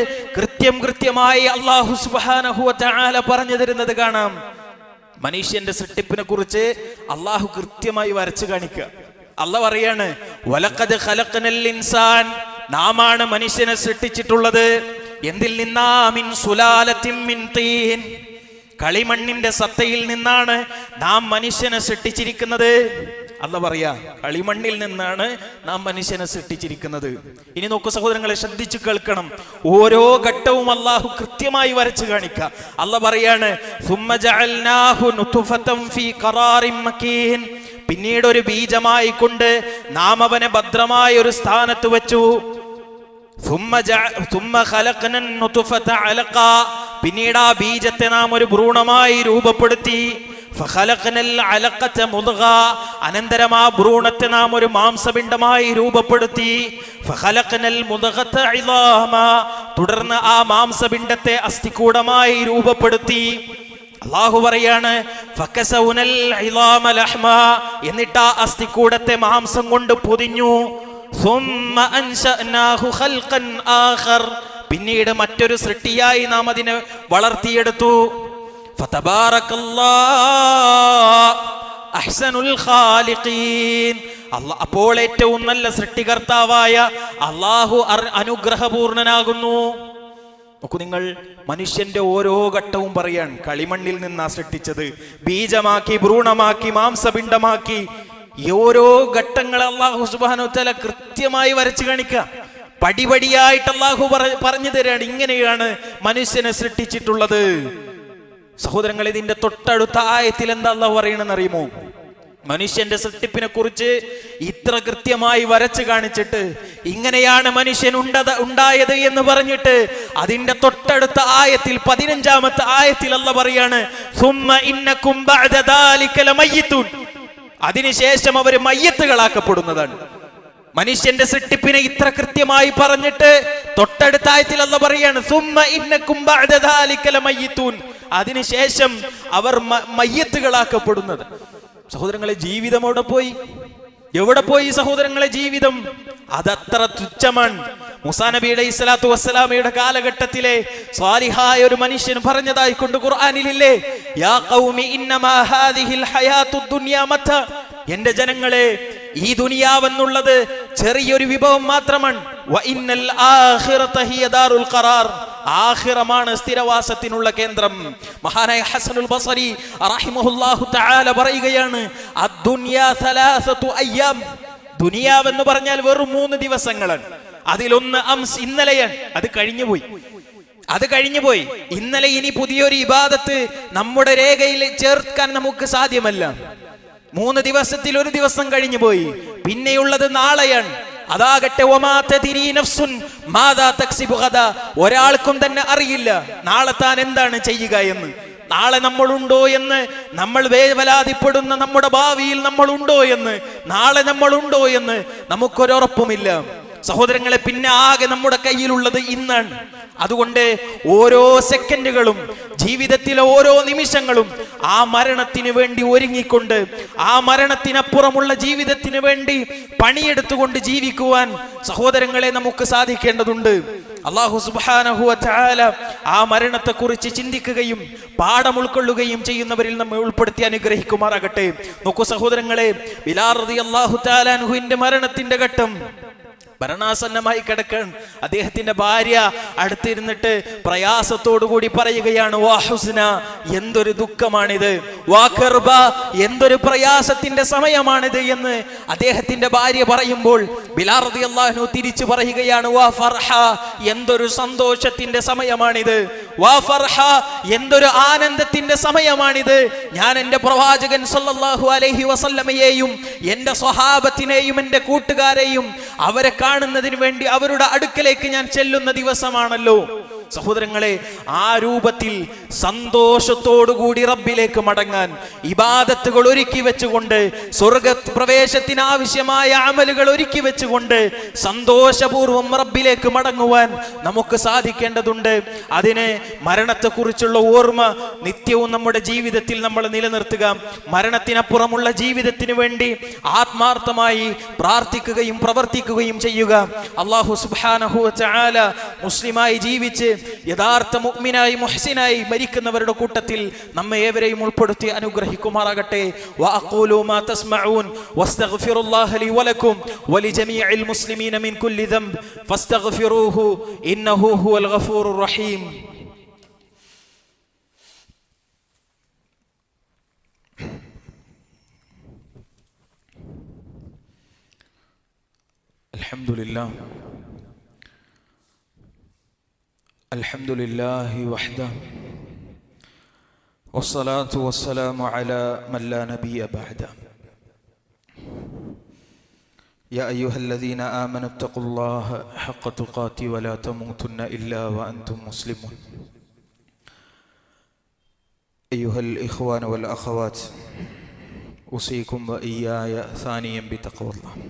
കൃത്യമായി അല്ലാഹു സുബ്ഹാനഹു വ തആല പറഞ്ഞു തരുന്നത് കാണാം. മനുഷ്യന്റെ സൃഷ്ടിപ്പിനെ കുറിച്ച് അള്ളാഹു കൃത്യമായി വരച്ചു കാണിക്കുക. അള്ളാഹ് പറയാണ്, വലഖദ് ഖലഖനൽ ഇൻസാൻ, നാമാണ് മനുഷ്യനെ സൃഷ്ടിച്ചിട്ടുള്ളത്. എന്തിൽ നിന്നാ? മിൻ സുലാലത്തിൻ മിൻ തീൻ, കളിമണ്ണിന്റെ സത്തയിൽ നിന്നാണ് നാം മനുഷ്യനെ സൃഷ്ടിച്ചിരിക്കുന്നത്. അള്ളാഹ് പറയാ, കളിമണ്ണിൽ നിന്നാണ് നാം മനുഷ്യനെ സൃഷ്ടിച്ചിരിക്കുന്നത്. ഇനി നോക്കൂ സഹോദരങ്ങളെ, ശ്രദ്ധിച്ചു കേൾക്കണം. ഓരോ ഘട്ടവും അള്ളാഹു കൃത്യമായി വരച്ചു കാണിക്കുക. അള്ളാഹ് പറയാണ്, സുമ്മ ജഅൽനാഹു നുത്ഫതൻ ഫീ ഖറാറിൻ മകീൻ, പിന്നീട് ഒരു ബീജമായി കൊണ്ട് നാം അവനെ ഭദ്രമായ ഒരു സ്ഥാനത്ത് വെച്ചു. സുമ്മ ഖലഖനൻ നുത്ഫത അലഖ, പിന്നീട് ആ ബീജത്തെ നാം ഒരു ഭ്രൂണമായി രൂപപ്പെടുത്തി. അനന്തരം ആ ഭ്രൂണത്തെ നാം ഒരു മാംസപിണ്ഡമായി രൂപപ്പെടുത്തി. തുടർന്ന് ആ മാംസപിണ്ഡത്തെ അസ്ഥികൂടമായി രൂപപ്പെടുത്തി. അള്ളാഹു പറയാണ് ഫകസൗനൽ ഇളാമ ലഹ്മ, എന്നിട്ട് ആ അസ്ഥികൂടത്തെ മാംസം കൊണ്ട് പൊതിഞ്ഞു. സുമ്മ അൻശഅനാഹു ഖൽഖൻ ആഖർ, പിന്നീട് മറ്റൊരു സൃഷ്ടിയായി നാം അതിനെ വളർത്തിയെടുത്തു. ഫതബാറകല്ലാഹ് അഹ്സനുൽ ഖാലിഖീൻ, അപ്പോൾ ഏറ്റവും നല്ല സൃഷ്ടികർത്താവായ അള്ളാഹു അനുഗ്രഹപൂർണനാകുന്നു. നോക്കൂ നിങ്ങൾ, മനുഷ്യന്റെ ഓരോ ഘട്ടവും പറയാൻ കളിമണ്ണിൽ നിന്നാ സൃഷ്ടിച്ചത്, ബീജമാക്കി, ഭ്രൂണമാക്കി, മാംസപിണ്ഡമാക്കി. ഈ ഓരോ ഘട്ടങ്ങളെ അള്ളാഹു സുബ്ഹാനഹു വ തആല കൃത്യമായി വരച്ചു കാണിക്കുക. പടിപടിയായിട്ട് അള്ളാഹു പറഞ്ഞു തരാണ്, ഇങ്ങനെയാണ് മനുഷ്യനെ സൃഷ്ടിച്ചിട്ടുള്ളത്. സഹോദരങ്ങൾ, ഇതിന്റെ തൊട്ടടുത്ത ആയത്തിൽ എന്താ അള്ളാഹു പറയണെന്ന് അറിയുമോ? മനുഷ്യന്റെ സൃഷ്ടിപ്പിനെ കുറിച്ച് ഇത്ര കൃത്യമായി വരച്ചു കാണിച്ചിട്ട് ഇങ്ങനെയാണ് മനുഷ്യൻ ഉണ്ടായത് എന്ന് പറഞ്ഞിട്ട് അതിന്റെ തൊട്ടടുത്ത ആയത്തിൽ 15-ാമത്തെ ആയത്തിൽ അല്ലാഹു പറയാണ് സുമ്മ ഇന്നകും ബഅദ ദാലിക ലമയ്യിതുൻ, അതിനുശേഷം അവർ മയ്യത്തുകളാക്കപ്പെടുന്നതാണ്. മനുഷ്യന്റെ സൃഷ്ടിപ്പിനെ ഇത്ര കൃത്യമായി പറഞ്ഞിട്ട് തൊട്ടടുത്ത ആയത്തിൽ അല്ലാഹു പറയാണ് സുമ്മ ഇന്നകും ബഅദ ദാലിക ലമയ്യിതുൻ, അതിനുശേഷം അവർ മയ്യത്തുകളാക്കപ്പെടുന്നത്. സഹോദരങ്ങളെ, ജീവിതം എവിടെ പോയി സഹോദരങ്ങളെ? ജീവിതം അതത്ര തുച്ഛമാണ്. മൂസാ നബി അലൈഹി സ്വലാത്തു വസ്സലാമയുടെ കാലഘട്ടത്തിലെ സ്വാലിഹായ ഒരു മനുഷ്യൻ പറഞ്ഞതായി കൊണ്ട് ഖുർആനിലില്ലേ, യാ ഖൗമി ഇന്നമാ ഹാദിഹിൽ ഹയാത്തുദ് ദുനിയാ മതാ, എന്റെ ജനങ്ങളെ, ഈ ദുനിയാവെന്നുള്ളത് ചെറിയൊരു വിഭവം മാത്രമാണ്. വ ഇന്നൽ ആഖിറത ഹിയ ദാറുൽ ഖറാർ, ആഖിറമാണ് സ്ഥിരവാസത്തിനുള്ള കേന്ദ്രം. മഹാനായ ഹസനുൽ ബസരി റഹിമഹുല്ലാഹു തആല പറയുകയാണ്, അദ്ദുനിയാ സലാസതു അയ്യാം, ദുനിയാവെന്ന് പറഞ്ഞാൽ വെറും 3 ദിവസങ്ങളാണ്. അതിലൊന്ന് അംസ്, ഇന്നലെയാണ്. അത് കഴിഞ്ഞുപോയി. ഇന്നലെ ഇനി പുതിയൊരു ഇബാദത്ത് നമ്മുടെ രേഖയിൽ ചേർക്കാൻ നമുക്ക് സാധ്യമല്ല. 3 ദിവസത്തിൽ 1 ദിവസം കഴിഞ്ഞുപോയി. പിന്നെയുള്ളത് നാളെയാണ്. അതാകട്ടെ വമാ തദ്രി നഫ്സുൻ മാദാ തക്സിബു ഗദാ, ഒരാൾക്കും തന്നെ അറിയില്ല നാളെ താൻ എന്താണ് ചെയ്യുക എന്ന്. നാളെ നമ്മളുണ്ടോ എന്ന്, നമ്മൾ വേവലാതിപ്പെടുന്ന നമ്മുടെ ഭാവിയിൽ നമ്മളുണ്ടോ എന്ന്, നാളെ നമ്മളുണ്ടോ എന്ന് നമുക്കൊരുറപ്പുമില്ല സഹോദരങ്ങളെ. പിന്നെ ആകെ നമ്മുടെ കയ്യിലുള്ളത് ഇന്നാണ്. അതുകൊണ്ട് ഓരോ സെക്കൻഡുകളും, ജീവിതത്തിലെ ഓരോ നിമിഷങ്ങളും ആ മരണത്തിന് വേണ്ടി ഒരുങ്ങിക്കൊണ്ട്, ആ മരണത്തിനപ്പുറമുള്ള ജീവിതത്തിന് വേണ്ടി പണിയെടുത്തുകൊണ്ട് ജീവിക്കുവാൻ സഹോദരങ്ങളെ നമുക്ക് സാധിക്കേണ്ടതുണ്ട്. അല്ലാഹു സുബ്ഹാനഹു വ തആല ആ മരണത്തെക്കുറിച്ച് ചിന്തിക്കുകയും പാഠം ഉൾക്കൊള്ളുകയും ചെയ്യുന്നവരിൽ നമ്മെ ഉൾപ്പെടുത്തി അനുഗ്രഹിക്കുമാറാകട്ടെ. നോക്കൂ സഹോദരങ്ങളെ, ബിലാൽ റളിയല്ലാഹു തആല അൻഹുവിന്റെ മരണത്തിന്റെ ഘട്ടം മരണാസന്നമായി കിടക്കാൻ അദ്ദേഹത്തിന്റെ ഭാര്യ അടുത്തിരുന്നിട്ട് പ്രയാസത്തോടുകൂടി പറയുകയാണ്, വാ ഹുസ്ന, എന്തൊരു ദുഃഖമാണിത്, വാ കർബ, എന്തൊരു പ്രയാസത്തിന്റെ സമയമാണിത് എന്ന് അദ്ദേഹത്തിന്റെ ഭാര്യ പറയുമ്പോൾ ബിലാൽ റളിയല്ലാഹു അൻഹു തിരിച്ചു പറയുകയാണ്, വാ ഫർഹ, എന്തൊരു സന്തോഷത്തിന്റെ സമയമാണിത്, വാ ഫർഹ, എന്തൊരു ആനന്ദത്തിന്റെ സമയമാണിത്. ഞാൻ എൻ്റെ പ്രവാചകൻ സല്ലല്ലാഹു അലൈഹി വസല്ലമയെയും എൻ്റെ സ്വഹാബത്തിനെയും എൻ്റെ കൂട്ടുകാരെയും അവരെ കാണുന്നതിന് വേണ്ടി അവരുടെ അടുക്കലേക്ക് ഞാൻ ചെല്ലുന്ന ദിവസമാണല്ലോ. സഹോദരങ്ങളെ, ആ രൂപത്തിൽ സന്തോഷത്തോടുകൂടി റബ്ബിലേക്ക് മടങ്ങാൻ ഇബാദത്തുകൾ ഒരുക്കി വെച്ചുകൊണ്ട്, സ്വർഗ പ്രവേശത്തിന് ആവശ്യമായ അമലുകൾ ഒരുക്കി വെച്ചുകൊണ്ട് സന്തോഷപൂർവ്വം റബ്ബിലേക്ക് മടങ്ങുവാൻ നമുക്ക് സാധിക്കേണ്ടതുണ്ട്. അതിന് മരണത്തെക്കുറിച്ചുള്ള ഓർമ്മ നിത്യവും നമ്മുടെ ജീവിതത്തിൽ നമ്മൾ നിലനിർത്തുക. മരണത്തിനപ്പുറമുള്ള ജീവിതത്തിന് വേണ്ടി ആത്മാർത്ഥമായി പ്രാർത്ഥിക്കുകയും പ്രവർത്തിക്കുകയും ചെയ്യുക. അല്ലാഹു സുബ്ഹാനഹു വ തആല മുസ്ലിമായി ജീവിച്ച് യഥാർത്ഥ മുഅ്മിനായി മുഹ്സിനായി മരിക്കുന്നവരുടെ കൂട്ടത്തിൽ നമ്മെ ഏവരെയും ഉൾപ്പെടുത്തി അനുഗ്രഹിക്കുമാറാകട്ടെ. വഅഖൂലു മാ തസ്മഊൻ വസ്തഗ്ഫിറുല്ലാഹ ലി വലക്കും വലിജമീഇൽ മുസ്ലിമീന മിൻ കുല്ലി ദംബ് ഫസ്തഗ്ഫിറൂഹു ഇന്നഹു ഹുവൽ ഗഫൂറുർ റഹീം. അൽഹംദുലില്ലാഹ് അൽഹംദുലില്ലാഹി വഹ്ദഹു വസ്സലാത്തു വസ്സലാമു അലാ മൻ ലാ നബിയ ബഅദഹു. യാ അയ്യുഹല്ലദീന ആമനു തഖുല്ലാഹ ഹഖ്ക തുഖാതി വലാ തമൂതുന്ന ഇല്ലാ വഅൻതും മുസ്ലിമൂൻ. അയ്യുഹൽ ഇഖ്വാന വൽ അഖവാത്ത് ഉസീകും വഇയ്യായ സാനിയൻ ബിതഖ്വല്ലാഹ്.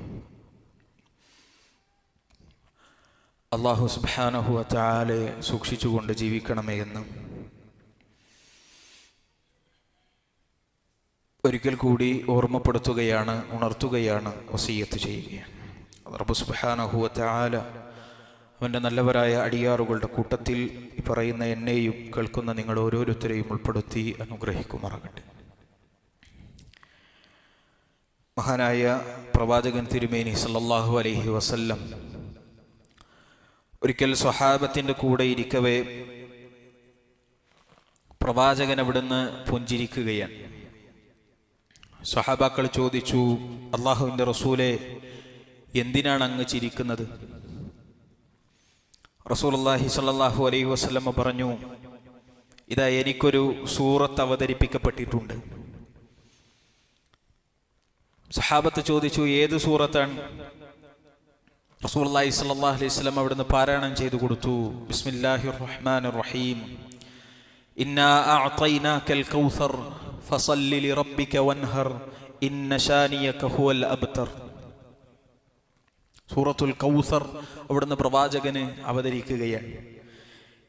അല്ലാഹു സുബ്ഹാനഹു വ തആലയെ സൂക്ഷിച്ചുകൊണ്ട് ജീവിക്കണമേ എന്ന് ഒരിക്കൽ കൂടി ഓർമ്മപ്പെടുത്തുകയാണ്, ഉണർത്തുകയാണ്, വസിയ്യത്ത് ചെയ്യുകയാണ്. റബ്ബ് സുബ്ഹാനഹു വ തആല അവൻ്റെ നല്ലവരായ അടിയാറുകളുടെ കൂട്ടത്തിൽ ഈ പറയുന്ന എന്നെയും കേൾക്കുന്ന നിങ്ങൾ ഓരോരുത്തരെയും ഉൾപ്പെടുത്തി അനുഗ്രഹിക്കുമാറാകട്ടെ. മഹാനായ പ്രവാചകൻ തിരുമേനി സല്ലല്ലാഹു അലൈഹി വസല്ലം ഒരിക്കൽ സ്വഹാബത്തിൻ്റെ കൂടെ ഇരിക്കവേ പ്രവാചകൻ അവിടുന്ന് പുഞ്ചിരിക്കുകയാണ്. സ്വഹാബാക്കൾ ചോദിച്ചു, അല്ലാഹുവിൻ്റെ റസൂലേ, എന്തിനാണ് അങ്ങ് ചിരിക്കുന്നത്? റസൂലുള്ളാഹി സ്വല്ലല്ലാഹു അലൈഹി വസല്ലം പറഞ്ഞു, ഇതാ എനിക്കൊരു സൂറത്ത് അവതരിപ്പിക്കപ്പെട്ടിട്ടുണ്ട്. സഹാബത്ത് ചോദിച്ചു, ഏത് സൂറത്താണ്? റസൂലുള്ളാഹി സ്വല്ലല്ലാഹു അലൈഹി വസല്ലം അവിടുന്ന് പാരായണം ചെയ്തു കൊടുത്തു. ബിസ്മില്ലാഹിർ റഹ്മാനിർ റഹീം, ഇന്നാ അഅതൈനാകൽ കൗസർ ഫസല്ലി ലിറബ്ബിക വൻഹർ ഇന്ന ശാനിയക ഹുവൽ അബ്തർ. സൂറത്തുൽ കൗസർ അവിടുന്ന് പ്രവാചകന് അവതരിക്കുകയാണ്.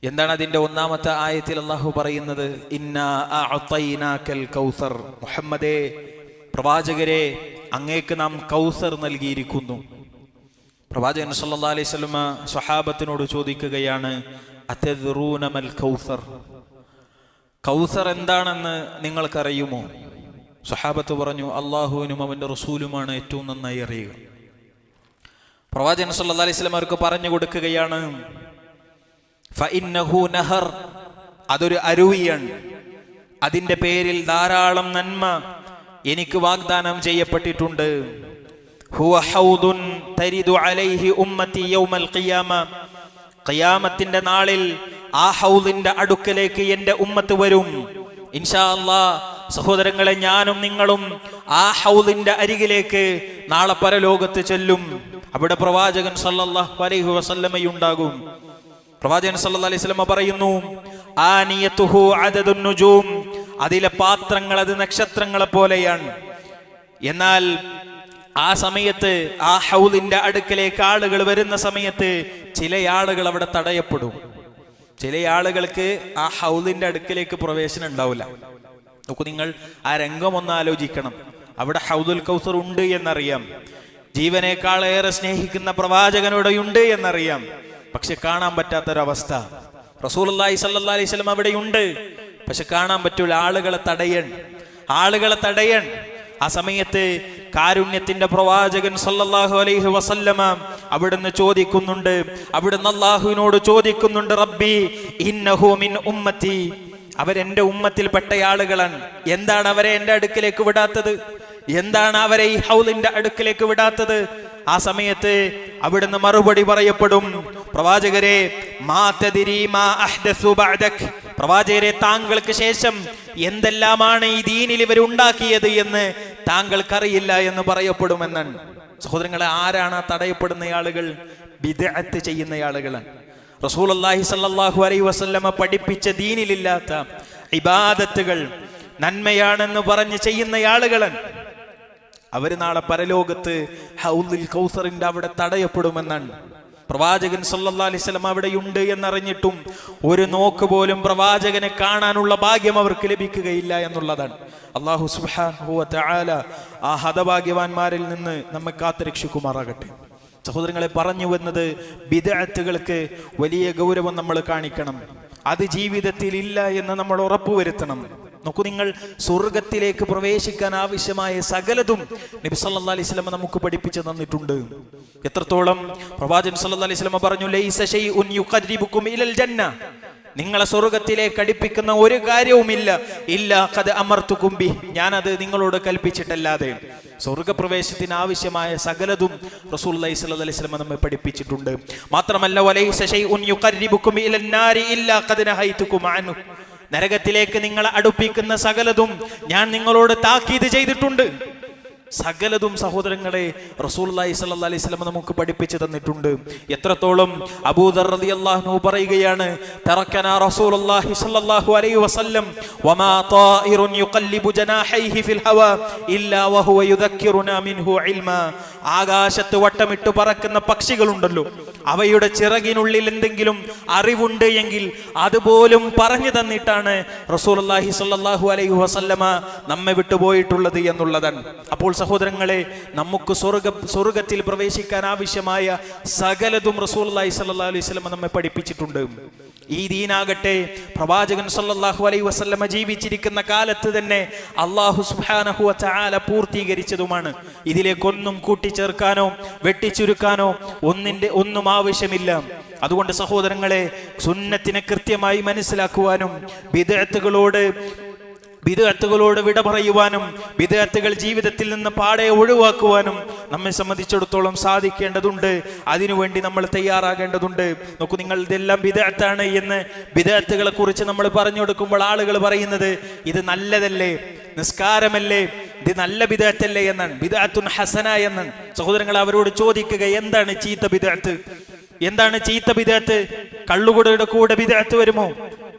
എന്താണ് അതിൻ്റെ ഒന്നാമത്തെ ആയത്തിൽ അല്ലാഹു പറയുന്നത്? ഇന്നാ അഅതൈനാകൽ കൗസർ, മുഹമ്മദേ പ്രവാചകരെ അങ്ങേക്ക് നാം കൗസർ നൽകിയിരിക്കുന്നു. പ്രവാചകൻ സല്ലല്ലാഹു അലൈഹി വസല്ലം സ്വഹാബത്തിനോട് ചോദിക്കുകയാണ്, അതദ്റൂന മൽ കൗസർ, കൗസർ എന്താണെന്ന് നിങ്ങൾക്കറിയുമോ? സ്വഹാബത്ത് പറഞ്ഞു, അല്ലാഹുവിനും അവൻ്റെ റസൂലുമാണ് ഏറ്റവും നന്നായി അറിയുക. പ്രവാചകൻ സല്ലല്ലാഹു അലൈഹി വസല്ലം അവർക്ക് പറഞ്ഞു കൊടുക്കുകയാണ്, ഫഇന്നഹു നഹർ, അതൊരു അരുവിയാണ്, അതിൻ്റെ പേരിൽ ധാരാളം നന്മ എനിക്ക് വാഗ്ദാനം ചെയ്യപ്പെട്ടിട്ടുണ്ട്. ഹുവ ഹൗദുൻ തരിദു അലൈഹി ഉമ്മത്തി യൗമൽ ഖിയാമ, ഖിയാമത്തിന്റെ നാളിൽ ആ ഹൗദിന്റെ അടുക്കലേക്ക് എൻ്റെ ഉമ്മത്ത് വരും. ഇൻഷാ അല്ലാഹ് സഹോദരങ്ങളെ, ഞാനും നിങ്ങളും ആ ഹൗദിന്റെ അരികിലേക്ക് നാളെ പരലോകത്ത് ചെല്ലും. അവിടെ പ്രവാചകൻ സല്ലല്ലാഹു അലൈഹി വസല്ലമയുണ്ടാകും. പ്രവാചകൻ സല്ലല്ലാഹു അലൈഹി വസല്ലമ പറയുന്നു, ആനിയതുഹു അദദുൻ നുജൂം, അതിലെ പാത്രങ്ങൾ അത് നക്ഷത്രങ്ങളെ പോലെയാണ്. എന്നാൽ ആ സമയത്ത് ആ ഹൗദിന്റെ അടുക്കലേക്ക് ആളുകൾ വരുന്ന സമയത്ത് ചില ആളുകൾ അവിടെ തടയപ്പെടും. ചില ആളുകൾക്ക് ആ ഹൗദിന്റെ അടുക്കലേക്ക് പ്രവേശനം ഉണ്ടാവില്ല. നോക്കൂ, നിങ്ങൾ ആ രംഗം ഒന്ന് ആലോചിക്കണം. അവിടെ ഹൗദുൽ കൗസർ ഉണ്ട് എന്നറിയാം, ജീവനേക്കാളേറെ സ്നേഹിക്കുന്ന പ്രവാചകനോടെയുണ്ട് എന്നറിയാം, പക്ഷെ കാണാൻ പറ്റാത്തൊരവസ്ഥ. റസൂലുള്ളാഹി സ്വല്ലല്ലാഹു അലൈഹി വസല്ലം അവിടെയുണ്ട്, പക്ഷെ കാണാൻ പറ്റൂല. ആളുകളെ തടയൻ. ആ സമയത്ത് കാരുണ്യത്തിന്റെ പ്രവാചകൻ സല്ലല്ലാഹു അലൈഹി വസല്ലമ അവിടുന്ന് ചോദിക്കുന്നുണ്ട്, അവിടുന്ന് അല്ലാഹുവിനോട് ചോദിക്കുന്നുണ്ട്, റബ്ബി ഇന്നഹു മിൻ ഉമ്മത്തി, അവരെന്റെ ഉമ്മത്തിൽപ്പെട്ട ആളുകളാണ്. എന്താണ് അവരെ എന്റെ അടുക്കിലേക്ക് വിടാത്തത്? എന്താണ് അവരെ ഈ ഹൗദിന്റെ അടുക്കിലേക്ക് വിടാത്തത്? ആ സമയത്ത് അവിടുന്ന് മറുപടി പറയപ്പെടും, പ്രവാചകരെ, മാ തദ്രി മാ അഹ്ദസു ബഅദക്, പ്രവാചകരെ താങ്കൾക്ക് ശേഷം എന്തെല്ലാമാണ് ഈ ദീനിൽ ഇവർ ഉണ്ടാക്കിയത് എന്ന് താങ്കൾക്കറിയില്ല എന്ന് പറയപ്പെടുമെന്നാണ്. സഹോദരങ്ങളെ, ആരാണ് തടയപ്പെടുന്ന ആളുകൾ? ബിദ്അത്ത് ചെയ്യുന്ന ആളുകളാണ്. റസൂലുള്ളാഹി സ്വല്ലല്ലാഹു അലൈഹി വസല്ലമ പഠിപ്പിച്ച ദീനിലില്ലാത്ത ഇബാദത്തുകൾ നന്മയാണെന്ന് പറഞ്ഞ് ചെയ്യുന്ന ആളുകളാണ്. അവര് നാളെ പരലോകത്ത് ഹൗദുൽ കൗസറിന്റെ അവിടെ തടയപ്പെടുമെന്നാണ്. പ്രവാചകൻ സല്ലല്ലാഹു അലൈഹി വസല്ലം അവിടെയുണ്ട് എന്നറിഞ്ഞിട്ടും ഒരു നോക്ക് പോലും പ്രവാചകനെ കാണാനുള്ള ഭാഗ്യം അവർക്ക് ലഭിക്കുകയില്ല എന്നുള്ളതാണ്. അല്ലാഹു സുബ്ഹാനഹു വ തആല ആ ഹതഭാഗ്യവാന്മാരിൽ നിന്ന് നമ്മെ കാത്തുരക്ഷിക്കുമാറാകട്ടെ. സഹോദരങ്ങളെ, പറഞ്ഞു വന്നത്, ബിദ്അത്തുകൾക്ക് വലിയ ഗൗരവം നമ്മൾ കാണിക്കണം. അത് ജീവിതത്തിൽ ഇല്ല എന്ന് നമ്മൾ ഉറപ്പുവരുത്തണം. നോക്കൂ, നിങ്ങൾ സ്വർഗത്തിലേക്ക് പ്രവേശിക്കാൻ ആവശ്യമായ സകലതും നബി സല്ലല്ലാഹു അലൈഹി വസല്ലം നമുക്ക് പഠിപ്പിച്ചു തന്നിട്ടുണ്ട്. എത്രത്തോളം പ്രവാചകൻ സല്ലല്ലാഹു അലൈഹി വസല്ലം പറഞ്ഞു, ലൈസ ശൈഉൻ യുഖർരിബുകും ഇലൽ ജന്ന, നിങ്ങളെ സ്വർഗത്തിലേക്ക് അടുപ്പിക്കുന്ന ഒരു കാര്യവുമില്ല, ഇല്ലാ ഖദ് അമർതുകും ബി, ഞാനത് നിങ്ങളോട് കൽപ്പിച്ചിട്ടല്ലാതെ. സ്വർഗപ്രവേശത്തിന് ആവശ്യമായ സകലതും റസൂലുള്ളാഹി സ്വല്ലല്ലാഹു അലൈഹി വസല്ലം നമ്മെ പഠിപ്പിച്ചിട്ടുണ്ട്. മാത്രമല്ല, വലൈസ ശൈഉൻ യുഖർരിബുകും ഇലൻ നാരി ഇല്ലാ ഖദ് നഹൈതുകും അൻഹു, നരകത്തിലേക്ക് നിങ്ങളെ അടുപ്പിക്കുന്ന സകലതും ഞാൻ നിങ്ങളോട് താക്കീത് ചെയ്തിട്ടുണ്ട്. സകലതും സഹോദരങ്ങളെ റസൂലുള്ളാഹി സ്വല്ലല്ലാഹു അലൈഹി വസല്ലം നമുക്ക് പഠിപ്പിച്ചു തന്നിട്ടുണ്ട്. എത്രത്തോളം അബൂദർ റളിയല്ലാഹു അൻഹു പറയുകയാണ്, തറക്കനാ റസൂലുള്ളാഹി സ്വല്ലല്ലാഹു അലൈഹി വസല്ലം വമാ ത്വാഇറുൻ യുഖല്ലിബു ജനാഹൈഹി ഫിൽ ഹവാ ഇല്ലാ വഹുവ യുദക്കിറുനാ മിൻഹു ഇൽമാ, ആകാശത്ത് വട്ടമിട്ട് പറക്കുന്ന പക്ഷികളുണ്ടല്ലോ, അവയുടെ ചിറകിനുള്ളിൽ എന്തെങ്കിലും അറിവുണ്ട് എങ്കിൽ അതുപോലും പറഞ്ഞു തന്നിട്ടാണ് റസൂലുള്ളാഹി സ്വല്ലല്ലാഹു അലൈഹി വസല്ലമ നമ്മെ വിട്ടുപോയിട്ടുള്ളത് എന്നുള്ളതാണ്. അപ്പോൾ സഹോദരങ്ങളെ, നമുക്ക് സ്വർഗത്തിൽ പ്രവേശിക്കാൻ ആവശ്യമായ സകലതും റസൂലുള്ളാഹി സ്വല്ലല്ലാഹു അലൈഹി വസല്ലമ നമ്മെ പഠിപ്പിച്ചിട്ടുണ്ട്. ഈ ദീനാകട്ടെ പ്രവാചകൻ സല്ലല്ലാഹു അലൈഹി വസല്ലമ ജീവിച്ചിരിക്കുന്ന കാലത്ത് തന്നെ അല്ലാഹു സുബ്ഹാനഹു വ തആല പൂർത്തീകരിച്ചതുമാണ്. ഇതിലേക്കൊന്നും കൂട്ടിച്ചേർക്കാനോ വെട്ടിച്ചുരുക്കാനോ ഒന്നും ആവശ്യമില്ല. അതുകൊണ്ട് സഹോദരങ്ങളെ, സുന്നത്തിനെ കൃത്യമായി മനസ്സിലാക്കുവാനും ബിദ്അത്തുകളോട് വിട പറയുവാനും ബിദ്അത്തുകൾ ജീവിതത്തിൽ നിന്ന് പാടെ ഒഴിവാക്കുവാനും നമ്മെ സംബന്ധിച്ചിടത്തോളം സാധിക്കേണ്ടതുണ്ട്. അതിനുവേണ്ടി നമ്മൾ തയ്യാറാകേണ്ടതുണ്ട്. നോക്കൂ, നിങ്ങൾ ഇതെല്ലാം ബിദ്അത്താണ് എന്ന് ബിദ്അത്തുകളെ കുറിച്ച് നമ്മൾ പറഞ്ഞു കൊടുക്കുമ്പോൾ ആളുകൾ പറയുന്നത് ഇത് നല്ലതല്ലേ, നിസ്കാരമല്ലേ, ഇത് നല്ല ബിദ്അത്തല്ലേ എന്നാണ്, ബിദ്അത്തുൻ ഹസന എന്നാണ്. സഹോദരങ്ങൾ, അവരോട് ചോദിക്കുക, എന്താണ് ചീത്ത ബിദ്അത്ത്? എന്താണ് ചീത്ത ബിദ്അത്ത്? കള്ളുകുടിയുടെ കൂടെ ബിദ്അത്ത് വരുമോ?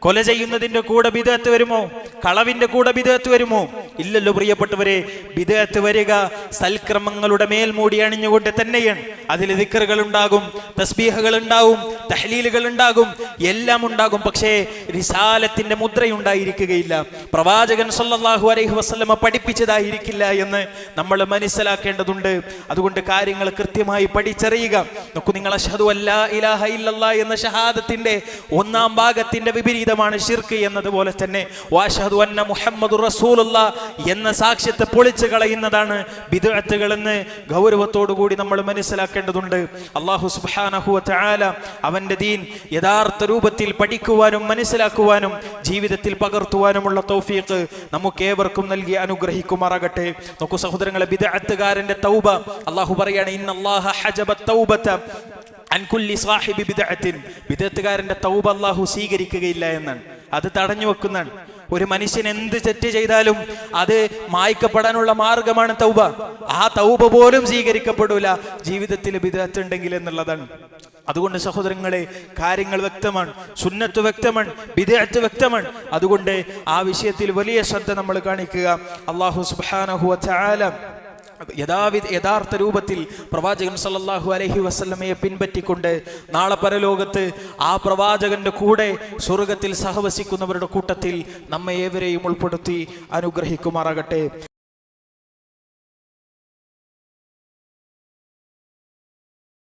കൊല ചെയ്യുന്നതിന്റെ കൂടെ ബിദ്അത്ത് വരുമോ? കളവിന്റെ കൂടെ ബിദ്അത്ത് വരുമോ? ഇല്ലല്ലോ പ്രിയപ്പെട്ടവരെ. ബിദ്അത്ത് വരിക സൽക്രമങ്ങളുടെ മേൽമൂടി അണിഞ്ഞുകൊണ്ട് തന്നെയാണ്. അതിൽ ദിക്റുകൾ ഉണ്ടാകും, തസ്ബീഹുകൾ ഉണ്ടാകും, തഹ്ലീലുകൾ ഉണ്ടാകും, എല്ലാം ഉണ്ടാകും. പക്ഷേ റിസാലത്തിന്റെ മുദ്രയുണ്ടായിരിക്കുകയില്ല, പ്രവാചകൻ സല്ലല്ലാഹു അലൈഹി വസല്ലമ പഠിപ്പിച്ചതായിരിക്കില്ല എന്ന് നമ്മൾ മനസ്സിലാക്കേണ്ടതുണ്ട്. അതുകൊണ്ട് കാര്യങ്ങൾ കൃത്യമായി പഠിച്ചറിയുക. നോക്കൂ, നിങ്ങൾ അശ്ഹദു അല്ലാ ഇലാഹ ഇല്ലല്ലാഹ് എന്ന ഷഹാദത്തിന്റെ ഒന്നാം ഭാഗത്തിന്റെ വിപരീതമാണ് ശിർക്ക് എന്നതുപോലെ തന്നെ വഅശ്ഹദു അന്ന മുഹമ്മദുർ റസൂലുള്ളാഹ് എന്ന സാക്ഷ്യത്തെ പൊളിച്ചു കളയുന്നതാണ് ബിദ്അത്തുകൾ എന്ന് ഗൗരവത്തോടു കൂടി നമ്മൾ മനസ്സിലാക്കേണ്ടതുണ്ട്. അല്ലാഹു സുബ്ഹാനഹു വ തആല അവന്റെ ദീൻ യഥാർത്ഥ രൂപത്തിൽ പഠിക്കുവാനും മനസ്സിലാക്കുവാനും ജീവിതത്തിൽ പകർത്തുവാനുമുള്ള തൗഫീഖ് നമുക്കേവർക്കും നൽകി അനുഗ്രഹിക്കുമാറാകട്ടെ. നോക്കൂ സഹോദരങ്ങളെ, ബിദ്അത്തുകാരന്റെ തൗബ അല്ലാഹു പറയാണ്, ഇന്നല്ലാഹ ഹജബ തൗബത അൻ കുല്ലി സാഹിബി ബിദ്അത്തിൻ. ബിദ്അത്തുകാരന്റെ തൗബ അല്ലാഹു സ്വീകരിക്കുകയില്ല എന്നാണ്, അത് തടഞ്ഞു വെക്കുന്നതാണ്. ഒരു മനുഷ്യൻ എന്ത് തെറ്റ് ചെയ്താലും അത് മായ്ക്കപ്പെടാനുള്ള മാർഗമാണ് തൗബ. ആ തൗബ പോലും സ്വീകരിക്കപ്പെടൂല ജീവിതത്തിൽ ബിദ്അത്ത് ഉണ്ടെങ്കിൽ എന്നുള്ളതാണ്. അതുകൊണ്ട് സഹോദരങ്ങളെ, കാര്യങ്ങൾ വ്യക്തമാണ്, സുന്നത്ത് വ്യക്തമാണ്, ബിദ്അത്ത് വ്യക്തമാണ്. അതുകൊണ്ട് ആ വിഷയത്തിൽ വലിയ ശ്രദ്ധ നമ്മൾ കാണിക്കുക. അല്ലാഹു സുബ്ഹാനഹു വ തആല യഥാർത്ഥ രൂപത്തിൽ പ്രവാചകൻ സല്ലല്ലാഹു അലൈഹി വസല്ലമയെ പിൻപറ്റിക്കൊണ്ട് നാളെ പരലോകത്ത് ആ പ്രവാചകന്റെ കൂടെ സ്വർഗത്തിൽ സഹവസിക്കുന്നവരുടെ കൂട്ടത്തിൽ നമ്മെ ഏവരെയും ഉൾപ്പെടുത്തി അനുഗ്രഹിക്കുമാറാകട്ടെ.